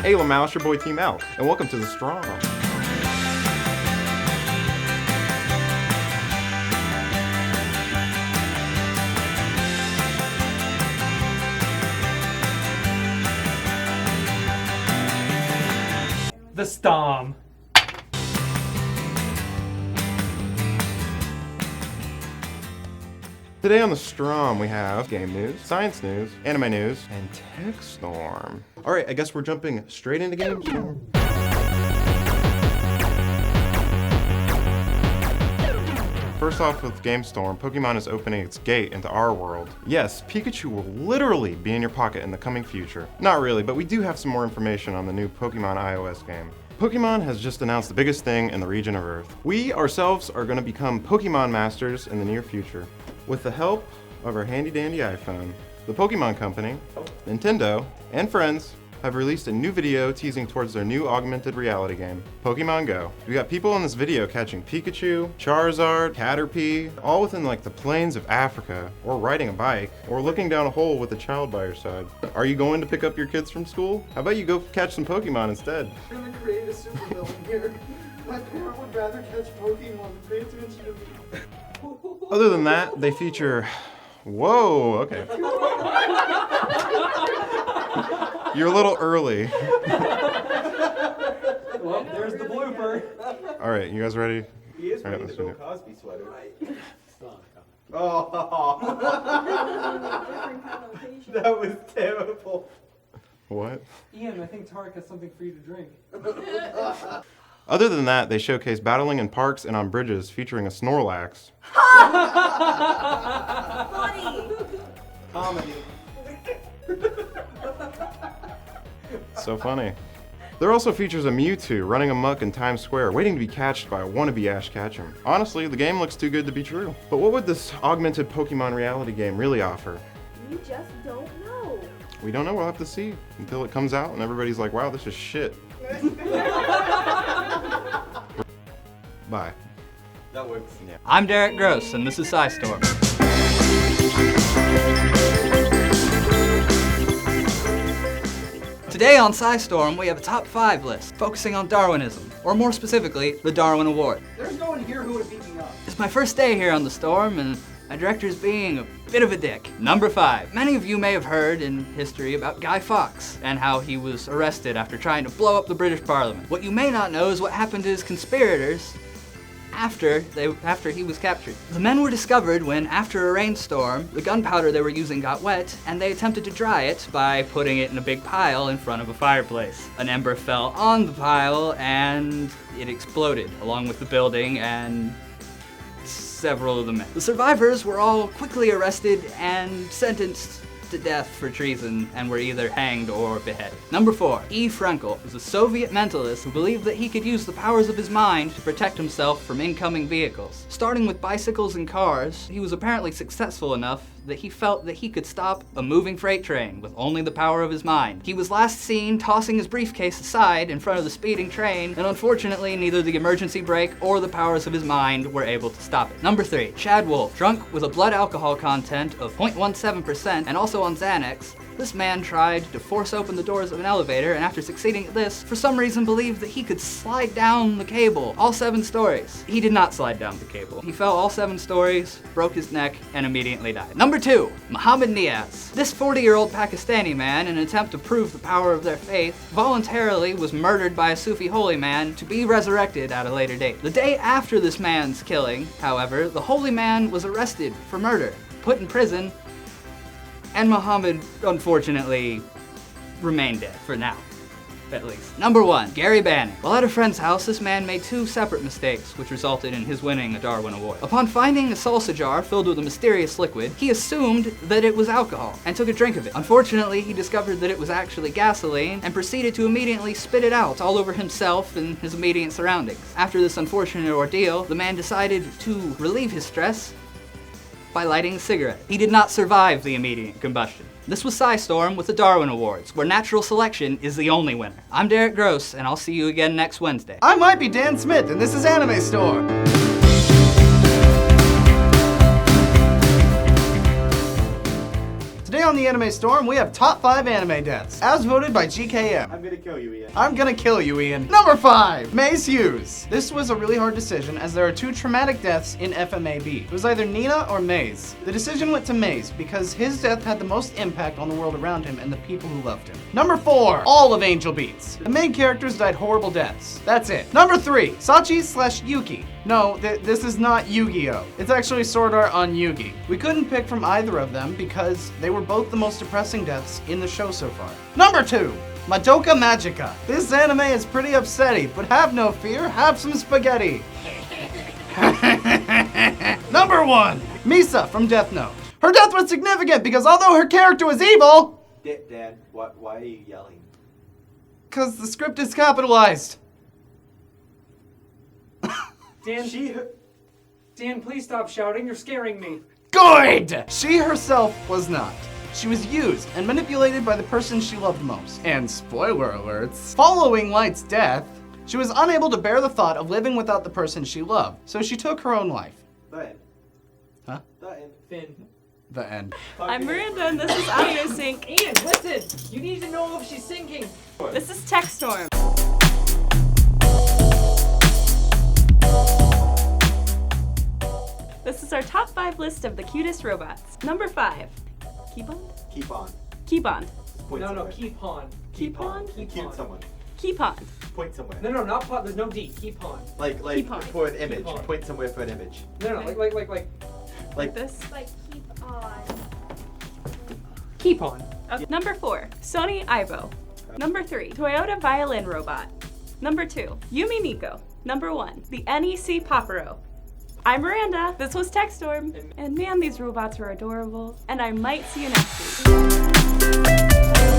Hey, Lamouse, your boy Team Al, and welcome to The Strong. The Storm. Today on The Strom, we have game news, science news, anime news, and tech storm. Alright, I guess we're jumping straight into game storm. First off with Game Storm, Pokemon is opening its gate into our world. Yes, Pikachu will literally be in your pocket in the coming future. Not really, but we do have some more information on the new Pokemon iOS game. Pokemon has just announced the biggest thing in the region of Earth. We ourselves are going to become Pokemon masters in the near future. With the help of our handy-dandy iPhone, the Pokemon Company, Nintendo, and friends have released a new video teasing towards their new augmented reality game, Pokemon Go. We got people in this video catching Pikachu, Charizard, Caterpie, all within like the plains of Africa, or riding a bike, or looking down a hole with a child by your side. Are you going to pick up your kids from school? How about you go catch some Pokemon instead? I'm gonna create a supervillain here. My parent would rather catch Pokemon than pay attention to me. Other than that, they feature... Whoa, okay. You're a little early. Well, there's the blooper. All right, you guys ready? He is All right, wearing the let's do Bill it. Cosby sweater. Different That was terrible. What? Ian, I think Tarek has something for you to drink. Other than that, they showcase battling in parks and on bridges featuring a Snorlax. Funny. Comedy. So funny. There also features a Mewtwo running amok in Times Square, waiting to be catched by a wannabe Ash Ketchum. Honestly, the game looks too good to be true. But what would this augmented Pokemon reality game really offer? You just don't know. We don't know, we'll have to see until it comes out and everybody's like, wow, this is shit. Bye. That works. Yeah. I'm Derek Gross, and this is SciStorm. Today on SciStorm, we have a top 5 list, focusing on Darwinism, or more specifically, the Darwin Award. There's no one here who would beat me up. It's my first day here on the Storm, and my director's being a bit of a dick. Number 5. Many of you may have heard in history about Guy Fawkes, and how he was arrested after trying to blow up the British Parliament. What you may not know is what happened to his conspirators after he was captured. The men were discovered when, after a rainstorm, the gunpowder they were using got wet, and they attempted to dry it by putting it in a big pile in front of a fireplace. An ember fell on the pile, and it exploded, along with the building and several of the men. The survivors were all quickly arrested and sentenced to death for treason and were either hanged or beheaded. Number 4. E. Frenkel was a Soviet mentalist who believed that he could use the powers of his mind to protect himself from incoming vehicles. Starting with bicycles and cars, he was apparently successful enough that he felt that he could stop a moving freight train with only the power of his mind. He was last seen tossing his briefcase aside in front of the speeding train, and unfortunately neither the emergency brake or the powers of his mind were able to stop it. Number 3. Chad Wolf. Drunk with a blood alcohol content of 0.17% and also on Xanax, this man tried to force open the doors of an elevator, and after succeeding at this, for some reason believed that he could slide down the cable all 7 stories. He did not slide down the cable. He fell all 7 stories, broke his neck, and immediately died. Number 2. Muhammad Niaz. This 40-year-old Pakistani man, in an attempt to prove the power of their faith, voluntarily was murdered by a Sufi holy man to be resurrected at a later date. The day after this man's killing, however, the holy man was arrested for murder, put in prison, and Muhammad, unfortunately, remained dead, for now, at least. Number 1. Gary Banning. While at a friend's house, this man made 2 separate mistakes, which resulted in his winning a Darwin Award. Upon finding a salsa jar filled with a mysterious liquid, he assumed that it was alcohol, and took a drink of it. Unfortunately, he discovered that it was actually gasoline, and proceeded to immediately spit it out all over himself and his immediate surroundings. After this unfortunate ordeal, the man decided to relieve his stress by lighting a cigarette. He did not survive the immediate combustion. This was SciStorm with the Darwin Awards, where natural selection is the only winner. I'm Derek Gross, and I'll see you again next Wednesday. I might be Dan Smith, and this is Anime Store. Today on the Anime Storm, we have top 5 anime deaths, as voted by GKM. I'm gonna kill you, Ian. I'm gonna kill you, Ian. Number 5, Maze Hughes. This was a really hard decision as there are 2 traumatic deaths in FMAB. It was either Nina or Maze. The decision went to Maze because his death had the most impact on the world around him and the people who loved him. Number 4, all of Angel Beats. The main characters died horrible deaths. That's it. Number 3, Sachi/Yuki. No, this is not Yu-Gi-Oh! It's actually Sword Art on Yugi. We couldn't pick from either of them because they were both the most depressing deaths in the show so far. Number 2, Madoka Magica. This anime is pretty upsetty, but have no fear, have some spaghetti. Number 1, Misa from Death Note. Her death was significant because although her character was evil... Dad, why are you yelling? Because the script is capitalized. Dan, please stop shouting. You're scaring me. Good! She herself was not. She was used and manipulated by the person she loved most. And spoiler alerts, following Light's death, she was unable to bear the thought of living without the person she loved, so she took her own life. The end. Huh? The end. Finn. The end. I'm Miranda and this is Audio Sync. Ian, listen! You need to know if she's sinking. This is Tech Storm. This is our top 5 list of the cutest robots. Number 5. Keep on? Keep on. Keep on. Point No, somewhere. keep on. Keep on? Keep on. someone. Keep on. Point somewhere. No, not pot. There's no D. Keep on. Like Keep on. for an image. on. Point somewhere for an image. No, like. Like this. Like, keep on. Keep on. Number 4. Sony Aibo. Number 3. Toyota Violin Robot. Number 2. Yumi Miko. Number 1. The NEC Popero. I'm Miranda. This was Tech Storm. And man, these robots were adorable. And I might see you next week.